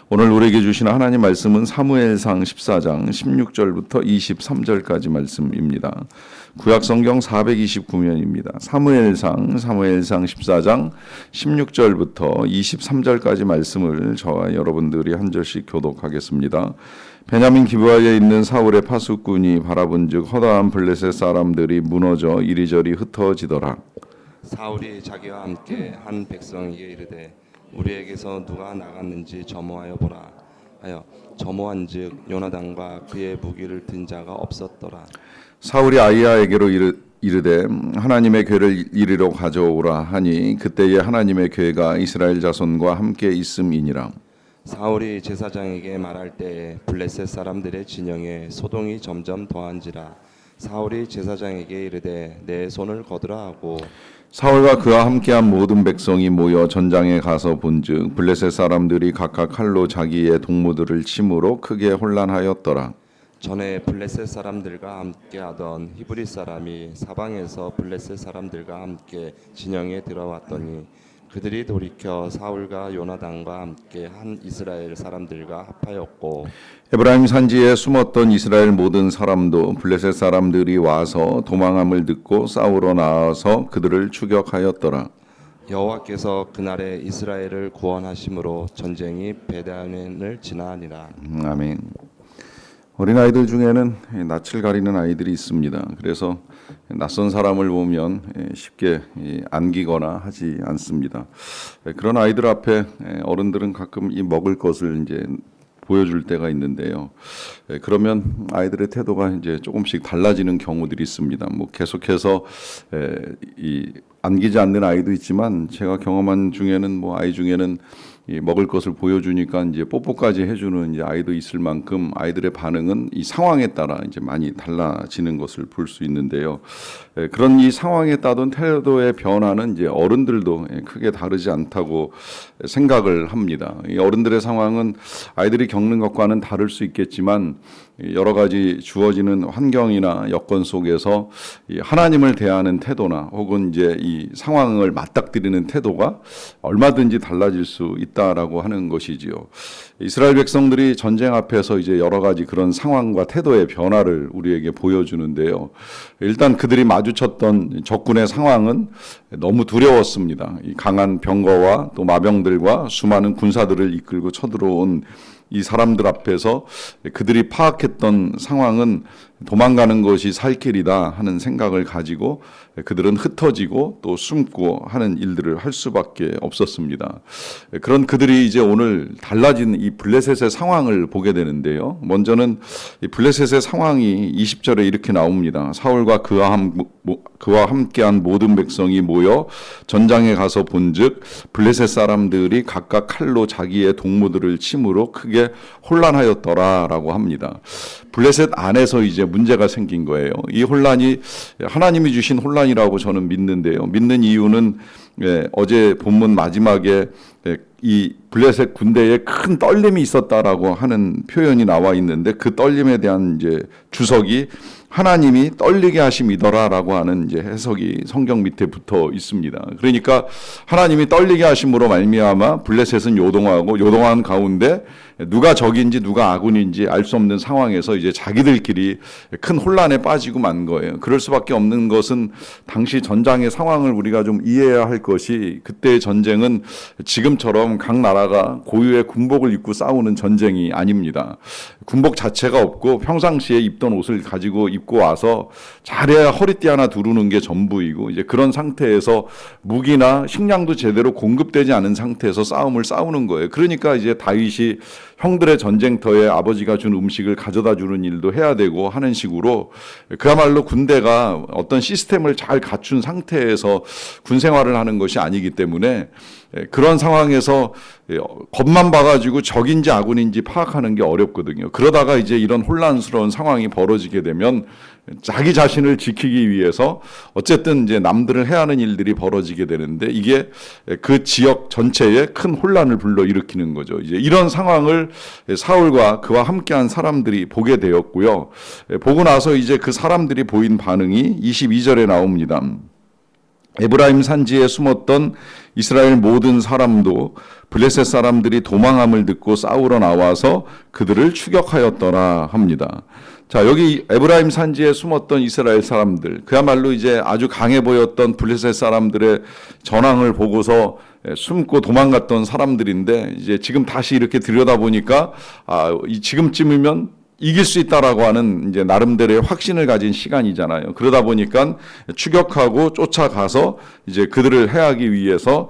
오늘 우리에게 주신 하나님 말씀은 사무엘상 14장 16절부터 23절까지 말씀입니다. 구약성경 429면입니다. 사무엘상 14장 16절부터 23절까지 말씀을 저와 여러분들이 한 절씩 교독하겠습니다. 베냐민 기브아에 있는 사울의 파수꾼이 바라본즉 허다한 블레셋 사람들이 무너져 이리저리 흩어지더라. 사울이 자기와 함께 한 백성에게 이르되 우리에게서 누가 나갔는지 점호하여 보라 하여 점호한즉 요나단과 그의 무기를 든 자가 없었더라. 사울이 아히야에게로 이르되 하나님의 궤를 이리로 가져오라 하니 그때에 하나님의 궤가 이스라엘 자손과 함께 있음이니라. 사울이 제사장에게 말할 때에 블레셋 사람들의 진영에 소동이 점점 더한지라. 사울이 제사장에게 이르되 내 손을 거두라 하고 사울과 그와 함께한 모든 백성이 모여 전장에 가서 본즉 블레셋 사람들이 각각 칼로 자기의 동무들을 침으로 크게 혼란하였더라. 전에 블레셋 사람들과 함께하던 히브리 사람이 사방에서 블레셋 사람들과 함께 진영에 들어왔더니 그들이 돌이켜 사울과 요나단과 함께 한 이스라엘 사람들과 합하였고 에브라임 산지에 숨었던 이스라엘 모든 사람도 블레셋 사람들이 와서 도망함을 듣고 싸우러 나와서 그들을 추격하였더라. 여호와께서 그날에 이스라엘을 구원하심으로 전쟁이 베단을 지나니라. 아멘. 어린아이들 중에는 낯을 가리는 아이들이 있습니다. 그래서 낯선 사람을 보면 쉽게 안기거나 하지 않습니다. 그런 아이들 앞에 어른들은 가끔 이 먹을 것을 이제 보여줄 때가 있는데요. 그러면 아이들의 태도가 이제 조금씩 달라지는 경우들이 있습니다. 뭐 계속해서 이 안기지 않는 아이도 있지만 제가 경험한 중에는 뭐 아이 중에는 이 먹을 것을 보여주니까 이제 뽀뽀까지 해주는 이제 아이도 있을 만큼 아이들의 반응은 이 상황에 따라 이제 많이 달라지는 것을 볼 수 있는데요. 그런 이 상황에 따른 태도의 변화는 이제 어른들도 크게 다르지 않다고 생각을 합니다. 이 어른들의 상황은 아이들이 겪는 것과는 다를 수 있겠지만 여러 가지 주어지는 환경이나 여건 속에서 하나님을 대하는 태도나 혹은 이제 이 상황을 맞닥뜨리는 태도가 얼마든지 달라질 수 있다라고 하는 것이지요. 이스라엘 백성들이 전쟁 앞에서 이제 여러 가지 그런 상황과 태도의 변화를 우리에게 보여주는데요. 일단 그들이 마주쳤던 적군의 상황은 너무 두려웠습니다. 이 강한 병거와 또 마병들과 수많은 군사들을 이끌고 쳐들어온 이 사람들 앞에서 그들이 파악했던 상황은 도망가는 것이 살 길이다 하는 생각을 가지고 그들은 흩어지고 또 숨고 하는 일들을 할 수밖에 없었습니다. 그런 그들이 이제 오늘 달라진 이 블레셋의 상황을 보게 되는데요. 먼저는 이 블레셋의 상황이 20절에 이렇게 나옵니다. 사울과 그와 함께한 모든 백성이 모여 전장에 가서 본즉 블레셋 사람들이 각각 칼로 자기의 동무들을 침으로 크게 혼란하였더라라고 합니다. 블레셋 안에서 이제 문제가 생긴 거예요. 이 혼란이 하나님이 주신 혼란이라고 저는 믿는데요. 믿는 이유는 어제 본문 마지막에 이 블레셋 군대에 큰 떨림이 있었다라고 하는 표현이 나와 있는데 그 떨림에 대한 이제 주석이 하나님이 떨리게 하심이더라라고 하는 이제 해석이 성경 밑에 붙어 있습니다. 그러니까 하나님이 떨리게 하심으로 말미암아 블레셋은 요동한 가운데 누가 적인지 누가 아군인지 알 수 없는 상황에서 이제 자기들끼리 큰 혼란에 빠지고 만 거예요. 그럴 수밖에 없는 것은 당시 전장의 상황을 우리가 좀 이해해야 할 것이 그때의 전쟁은 지금처럼 각 나라가 고유의 군복을 입고 싸우는 전쟁이 아닙니다. 군복 자체가 없고 평상시에 입던 옷을 가지고 입고 와서 잘해야 허리띠 하나 두르는 게 전부이고 이제 그런 상태에서 무기나 식량도 제대로 공급되지 않은 상태에서 싸우는 거예요. 그러니까 이제 다윗이 형들의 전쟁터에 아버지가 준 음식을 가져다 주는 일도 해야 되고 하는 식으로 그야말로 군대가 어떤 시스템을 잘 갖춘 상태에서 군 생활을 하는 것이 아니기 때문에 그런 상황에서 겉만 봐가지고 적인지 아군인지 파악하는 게 어렵거든요. 그러다가 이제 이런 혼란스러운 상황이 벌어지게 되면 자기 자신을 지키기 위해서 어쨌든 이제 남들을 해하는 일들이 벌어지게 되는데 이게 그 지역 전체에 큰 혼란을 불러일으키는 거죠. 이제 이런 상황을 사울과 그와 함께한 사람들이 보게 되었고요. 보고 나서 이제 그 사람들이 보인 반응이 22절에 나옵니다. 에브라임 산지에 숨었던 이스라엘 모든 사람도 블레셋 사람들이 도망함을 듣고 싸우러 나와서 그들을 추격하였더라 합니다. 자, 여기 에브라임 산지에 숨었던 이스라엘 사람들, 그야말로 이제 아주 강해 보였던 블레셋 사람들의 전황을 보고서 숨고 도망갔던 사람들인데, 이제 지금 다시 이렇게 들여다보니까 지금쯤이면 이길 수 있다라고 하는 이제 나름대로의 확신을 가진 시간이잖아요. 그러다 보니까 추격하고 쫓아가서 이제 그들을 해하기 위해서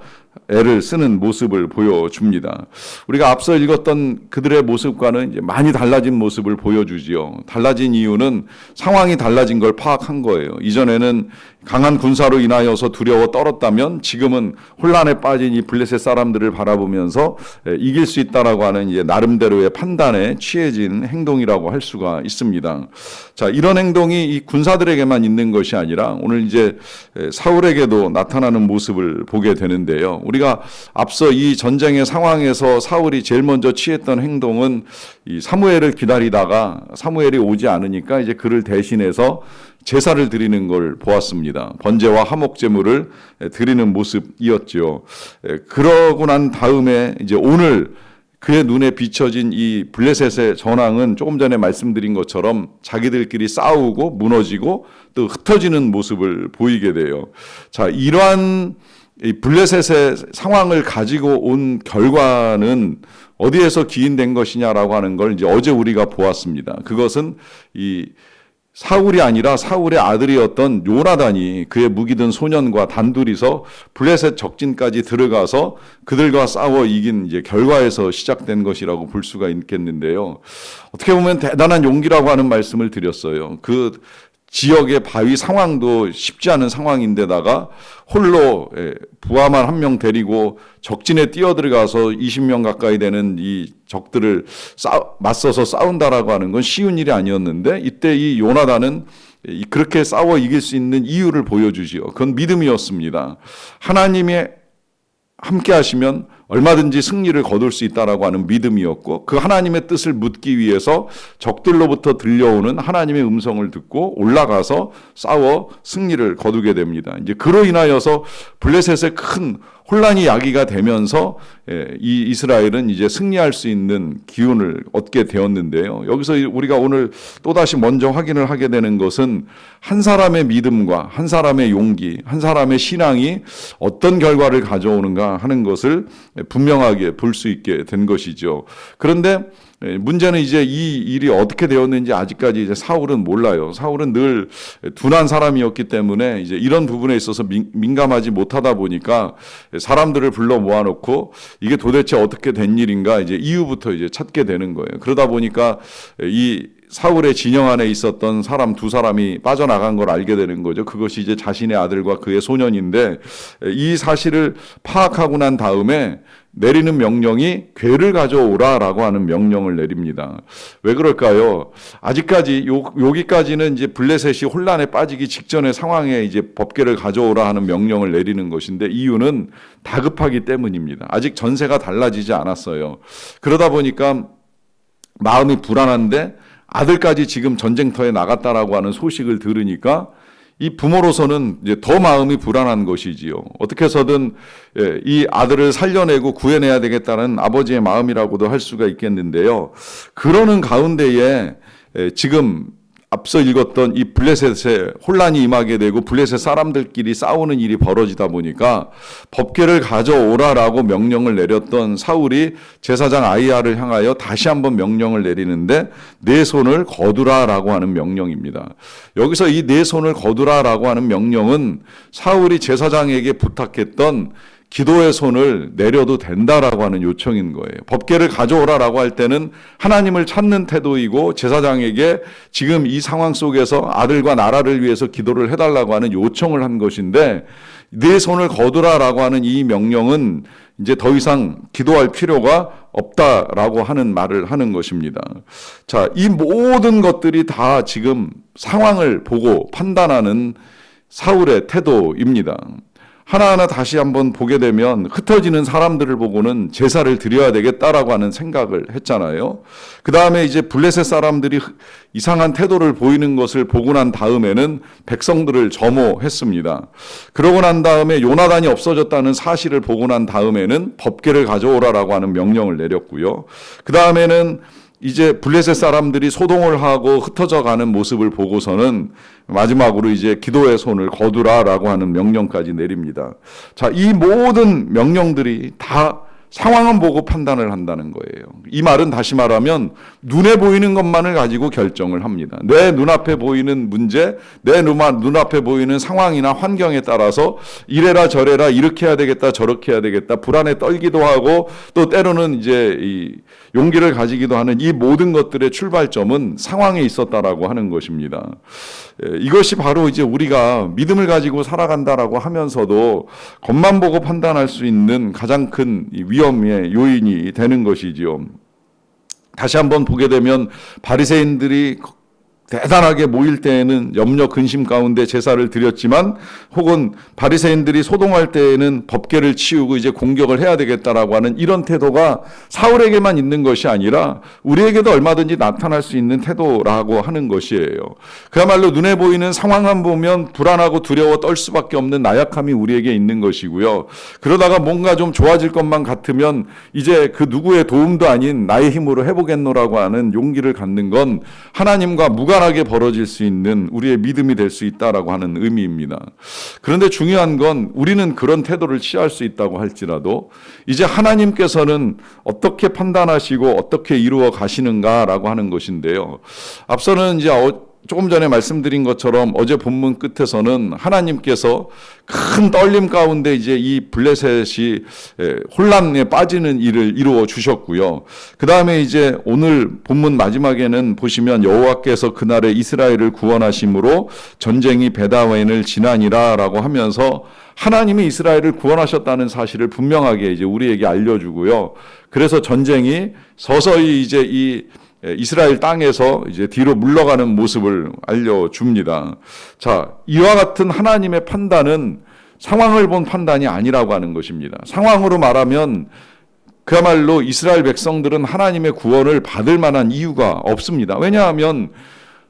애를 쓰는 모습을 보여줍니다. 우리가 앞서 읽었던 그들의 모습과는 이제 많이 달라진 모습을 보여주지요. 달라진 이유는 상황이 달라진 걸 파악한 거예요. 이전에는 강한 군사로 인하여서 두려워 떨었다면 지금은 혼란에 빠진 이 블레셋 사람들을 바라보면서 이길 수 있다라고 하는 이제 나름대로의 판단에 취해진 행동이라고 할 수가 있습니다. 자, 이런 행동이 이 군사들에게만 있는 것이 아니라 오늘 이제 사울에게도 나타나는 모습을 보게 되는데요. 우리가 앞서 이 전쟁의 상황에서 사울이 제일 먼저 취했던 행동은 이 사무엘을 기다리다가 사무엘이 오지 않으니까 이제 그를 대신해서 제사를 드리는 걸 보았습니다. 번제와 화목 제물을 드리는 모습이었죠. 그러고 난 다음에 이제 오늘 그의 눈에 비춰진 이 블레셋의 전황은 조금 전에 말씀드린 것처럼 자기들끼리 싸우고 무너지고 또 흩어지는 모습을 보이게 돼요. 자, 이러한 이 블레셋의 상황을 가지고 온 결과는 어디에서 기인된 것이냐라고 하는 걸 이제 어제 우리가 보았습니다. 그것은 이 사울이 아니라 사울의 아들이었던 요나단이 그의 무기 든 소년과 단둘이서 블레셋 적진까지 들어가서 그들과 싸워 이긴 이제 결과에서 시작된 것이라고 볼 수가 있겠는데요. 어떻게 보면 대단한 용기라고 하는 말씀을 드렸어요. 그 지역의 바위 상황도 쉽지 않은 상황인데다가 홀로 부하만 한 명 데리고 적진에 뛰어들어가서 20명 가까이 되는 이 적들을 맞서서 싸운다라고 하는 건 쉬운 일이 아니었는데, 이때 이 요나단은 그렇게 싸워 이길 수 있는 이유를 보여주지요. 그건 믿음이었습니다. 하나님이 함께 하시면 얼마든지 승리를 거둘 수 있다라고 하는 믿음이었고, 그 하나님의 뜻을 묻기 위해서 적들로부터 들려오는 하나님의 음성을 듣고 올라가서 싸워 승리를 거두게 됩니다. 이제 그로 인하여서 블레셋의 큰 혼란이 야기가 되면서 이 이스라엘은 이제 승리할 수 있는 기운을 얻게 되었는데요. 여기서 우리가 오늘 또다시 먼저 확인을 하게 되는 것은 한 사람의 믿음과 한 사람의 용기, 한 사람의 신앙이 어떤 결과를 가져오는가 하는 것을 분명하게 볼 수 있게 된 것이죠. 그런데 문제는 이제 이 일이 어떻게 되었는지 아직까지 이제 사울은 몰라요. 사울은 늘 둔한 사람이었기 때문에 이제 이런 부분에 있어서 민감하지 못하다 보니까 사람들을 불러 모아놓고 이게 도대체 어떻게 된 일인가 이제 이유부터 이제 찾게 되는 거예요. 그러다 보니까 이 사울의 진영 안에 있었던 사람 두 사람이 빠져나간 걸 알게 되는 거죠. 그것이 이제 자신의 아들과 그의 소년인데, 이 사실을 파악하고 난 다음에 내리는 명령이 궤를 가져오라라고 하는 명령을 내립니다. 왜 그럴까요? 아직까지 여기까지는 이제 블레셋이 혼란에 빠지기 직전의 상황에 이제 법궤를 가져오라 하는 명령을 내리는 것인데, 이유는 다급하기 때문입니다. 아직 전세가 달라지지 않았어요. 그러다 보니까 마음이 불안한데 아들까지 지금 전쟁터에 나갔다라고 하는 소식을 들으니까 이 부모로서는 이제 더 마음이 불안한 것이지요. 어떻게 해서든 이 아들을 살려내고 구해내야 되겠다는 아버지의 마음이라고도 할 수가 있겠는데요. 그러는 가운데에 지금 앞서 읽었던 이 블레셋에 혼란이 임하게 되고 블레셋 사람들끼리 싸우는 일이 벌어지다 보니까 법궤를 가져오라라고 명령을 내렸던 사울이 제사장 아히야를 향하여 다시 한번 명령을 내리는데, 내 손을 거두라라고 하는 명령입니다. 여기서 이 내 손을 거두라라고 하는 명령은 사울이 제사장에게 부탁했던 기도의 손을 내려도 된다라고 하는 요청인 거예요. 법궤를 가져오라라고 할 때는 하나님을 찾는 태도이고, 제사장에게 지금 이 상황 속에서 아들과 나라를 위해서 기도를 해달라고 하는 요청을 한 것인데, 네 손을 거두라라고 하는 이 명령은 이제 더 이상 기도할 필요가 없다라고 하는 말을 하는 것입니다. 자, 이 모든 것들이 다 지금 상황을 보고 판단하는 사울의 태도입니다. 하나하나 다시 한번 보게 되면 흩어지는 사람들을 보고는 제사를 드려야 되겠다라고 하는 생각을 했잖아요. 그 다음에 이제 블레셋 사람들이 이상한 태도를 보이는 것을 보고 난 다음에는 백성들을 점호했습니다. 그러고 난 다음에 요나단이 없어졌다는 사실을 보고 난 다음에는 법궤를 가져오라라고 하는 명령을 내렸고요. 그 다음에는 이제 블레셋 사람들이 소동을 하고 흩어져 가는 모습을 보고서는 마지막으로 이제 기도의 손을 거두라라고 하는 명령까지 내립니다. 자, 이 모든 명령들이 다 상황은 보고 판단을 한다는 거예요. 이 말은 다시 말하면 눈에 보이는 것만을 가지고 결정을 합니다. 내 눈앞에 보이는 문제, 내 눈앞에 보이는 상황이나 환경에 따라서 이래라 저래라 이렇게 해야 되겠다 저렇게 해야 되겠다 불안에 떨기도 하고 또 때로는 이제 이 용기를 가지기도 하는 이 모든 것들의 출발점은 상황에 있었다라고 하는 것입니다. 이것이 바로 이제 우리가 믿음을 가지고 살아간다라고 하면서도 겉만 보고 판단할 수 있는 가장 큰 위험의 요인이 되는 것이지요. 다시 한번 보게 되면 바리새인들이 대단하게 모일 때에는 염려 근심 가운데 제사를 드렸지만 혹은 바리새인들이 소동할 때에는 법궤를 치우고 이제 공격을 해야 되겠다라고 하는 이런 태도가 사울에게만 있는 것이 아니라 우리에게도 얼마든지 나타날 수 있는 태도라고 하는 것이에요. 그야말로 눈에 보이는 상황만 보면 불안하고 두려워 떨 수밖에 없는 나약함이 우리에게 있는 것이고요. 그러다가 뭔가 좀 좋아질 것만 같으면 이제 그 누구의 도움도 아닌 나의 힘으로 해보겠노라고 하는 용기를 갖는 건 하나님과 무관하게 벌어질 수 있는 우리의 믿음이 될 수 있다라고 하는 의미입니다. 그런데 중요한 건 우리는 그런 태도를 취할 수 있다고 할지라도 이제 하나님께서는 어떻게 판단하시고 어떻게 이루어 가시는가라고 하는 것인데요. 앞서는 이제 조금 전에 말씀드린 것처럼 어제 본문 끝에서는 하나님께서 큰 떨림 가운데 이제 이 블레셋이 혼란에 빠지는 일을 이루어 주셨고요. 그 다음에 이제 오늘 본문 마지막에는 보시면 여호와께서 그날에 이스라엘을 구원하심으로 전쟁이 베다웬을 지나니라라고 하면서 하나님이 이스라엘을 구원하셨다는 사실을 분명하게 이제 우리에게 알려주고요. 그래서 전쟁이 서서히 이제 이 이스라엘 땅에서 이제 뒤로 물러가는 모습을 알려줍니다. 자, 이와 같은 하나님의 판단은 상황을 본 판단이 아니라고 하는 것입니다. 상황으로 말하면 그야말로 이스라엘 백성들은 하나님의 구원을 받을 만한 이유가 없습니다. 왜냐하면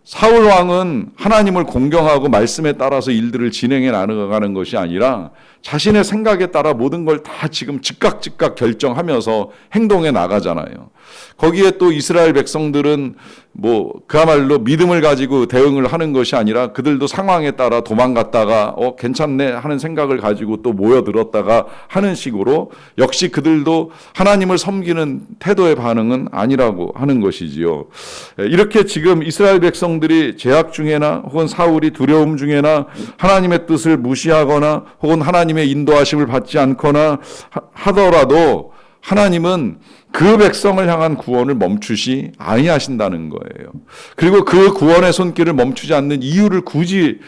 사울 왕은 하나님을 공경하고 말씀에 따라서 일들을 진행해 나가는 것이 아니라 자신의 생각에 따라 모든 걸 다 지금 즉각 결정하면서 행동해 나가잖아요. 거기에 또 이스라엘 백성들은 뭐 그야말로 믿음을 가지고 대응을 하는 것이 아니라 그들도 상황에 따라 도망갔다가 괜찮네 하는 생각을 가지고 또 모여들었다가 하는 식으로 역시 그들도 하나님을 섬기는 태도의 반응은 아니라고 하는 것이지요. 이렇게 지금 이스라엘 백성들이 제약 중에나 혹은 사울이 두려움 중에나 하나님의 뜻을 무시하거나 혹은 하나님의 인도하심을 받지 않거나 하더라도 하나님은 그 백성을 향한 구원을 멈추시 아니하신다는 거예요. 그리고 그 구원의 손길을 멈추지 않는 이유를 굳이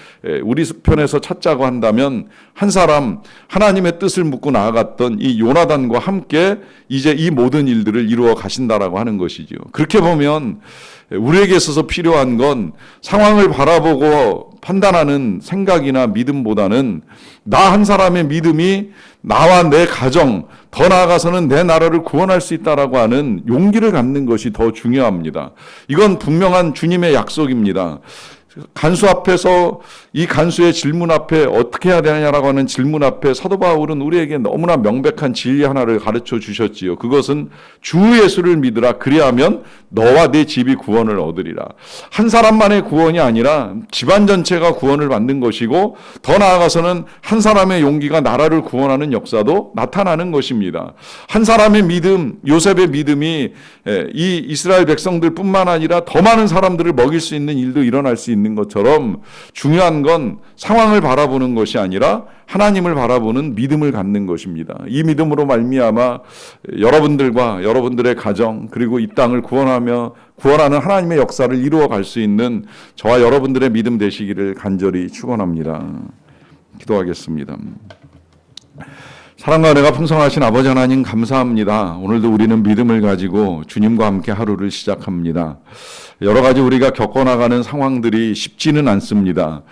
우리 편에서 찾자고 한다면 한 사람 하나님의 뜻을 묻고 나아갔던 이 요나단과 함께 이제 이 모든 일들을 이루어 가신다라고 하는 것이죠. 그렇게 보면 우리에게 있어서 필요한 건 상황을 바라보고 판단하는 생각이나 믿음보다는 나 한 사람의 믿음이 나와 내 가정, 더 나아가서는 내 나라를 구원할 수 있다라고 하는 용기를 갖는 것이 더 중요합니다. 이건 분명한 주님의 약속입니다. 간수 앞에서 이 간수의 질문 앞에 어떻게 해야 되느냐라고 하는 질문 앞에 사도 바울은 우리에게 너무나 명백한 진리 하나를 가르쳐 주셨지요. 그것은 주 예수를 믿으라. 그리하면 너와 네 집이 구원을 얻으리라. 한 사람만의 구원이 아니라 집안 전체가 구원을 받는 것이고 더 나아가서는 한 사람의 용기가 나라를 구원하는 역사도 나타나는 것입니다. 한 사람의 믿음, 요셉의 믿음이 이 이스라엘 백성들뿐만 아니라 더 많은 사람들을 먹일 수 있는 일도 일어날 수 있는 것처럼 중요한 건 상황을 바라보는 것이 아니라 하나님을 바라보는 믿음을 갖는 것입니다. 이 믿음으로 말미암아 여러분들과 여러분들의 가정 그리고 이 땅을 구원하는 하나님의 역사를 이루어 갈 수 있는 저와 여러분들의 믿음 되시기를 간절히 축원합니다. 기도하겠습니다. 사랑과 은혜가 풍성하신 아버지 하나님 감사합니다. 오늘도 우리는 믿음을 가지고 주님과 함께 하루를 시작합니다. 여러 가지 우리가 겪어나가는 상황들이 쉽지는 않습니다.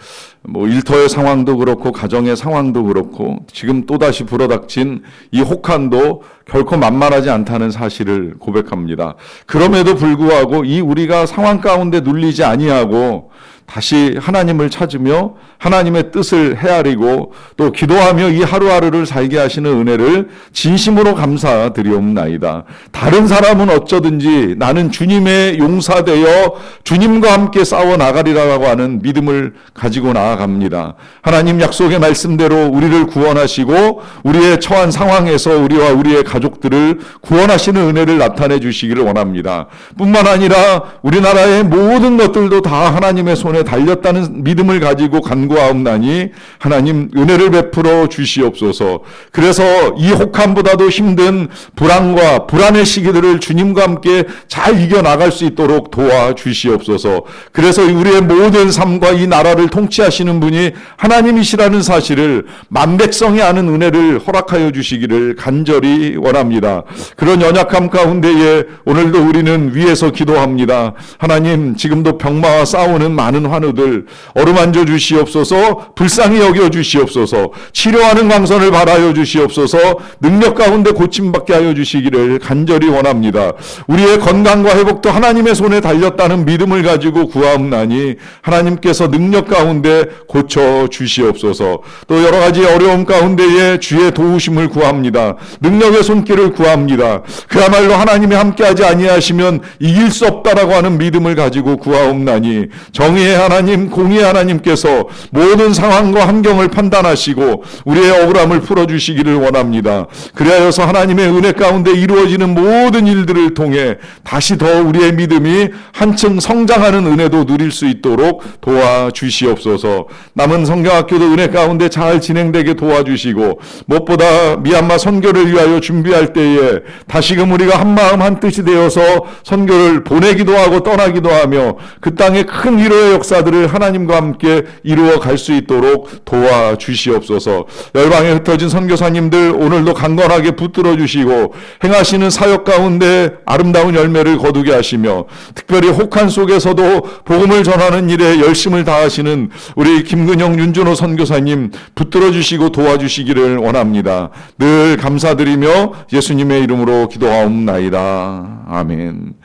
일터의 상황도 그렇고 가정의 상황도 그렇고 지금 또다시 불어닥친 이 혹한도 결코 만만하지 않다는 사실을 고백합니다. 그럼에도 불구하고 이 우리가 상황 가운데 눌리지 아니하고 다시 하나님을 찾으며 하나님의 뜻을 헤아리고 또 기도하며 이 하루하루를 살게 하시는 은혜를 진심으로 감사드리옵나이다. 다른 사람은 어쩌든지 나는 주님의 용사되어 주님과 함께 싸워 나가리라고 하는 믿음을 가지고 나아갑니다. 하나님 약속의 말씀대로 우리를 구원하시고 우리의 처한 상황에서 우리와 우리의 가족들을 구원하시는 은혜를 나타내 주시기를 원합니다. 뿐만 아니라 우리나라의 모든 것들도 다 하나님의 손에 달렸다는 믿음을 가지고 간구하옵나니 하나님 은혜를 베풀어 주시옵소서. 그래서 이 혹함보다도 힘든 불안과 불안의 시기들을 주님과 함께 잘 이겨나갈 수 있도록 도와주시옵소서. 그래서 우리의 모든 삶과 이 나라를 통치하시는 분이 하나님이시라는 사실을 만백성이 아는 은혜를 허락하여 주시기를 간절히 원합니다. 그런 연약함 가운데에 오늘도 우리는 위에서 기도합니다. 하나님 지금도 병마와 싸우는 많은 환우들 어루만져 주시옵소서. 불쌍히 여겨 주시옵소서. 치료하는 광선을 발하여 주시옵소서. 능력 가운데 고침받게 하여 주시기를 간절히 원합니다. 우리의 건강과 회복도 하나님의 손에 달렸다는 믿음을 가지고 구하옵나니 하나님께서 능력 가운데 고쳐 주시옵소서. 또 여러 가지 어려움 가운데에 주의 도우심을 구합니다. 능력의 손길을 구합니다. 그야말로 하나님이 함께하지 아니하시면 이길 수 없다라고 하는 믿음을 가지고 구하옵나니 정의의 하나님, 공의의 하나님께서 모든 상황과 환경을 판단하시고 우리의 억울함을 풀어주시기를 원합니다. 그리하여서 하나님의 은혜 가운데 이루어지는 모든 일들을 통해 다시 더 우리의 믿음이 한층 성장하는 은혜도 누릴 수 있도록 도와주시옵소서. 남은 성경학교도 은혜 가운데 잘 진행되게 도와주시고 무엇보다 미얀마 선교를 위하여 준비할 때에 다시금 우리가 한마음 한뜻이 되어서 선교를 보내기도 하고 떠나기도 하며 그 땅의 큰 위로의 역사들을 하나님과 함께 이루어 갈 수 있도록 도와주시옵소서. 열방에 흩어진 선교사님들 오늘도 강건하게 붙들어 주시고 행하시는 사역 가운데 아름다운 열매를 거두게 하시며 특별히 혹한 속에서도 복음을 전하는 일에 열심을 다하시는 우리 김근영 윤준호 선교사님 붙들어 주시고 도와주시기를 원합니다. 늘 감사드리며 예수님의 이름으로 기도하옵나이다. 아멘.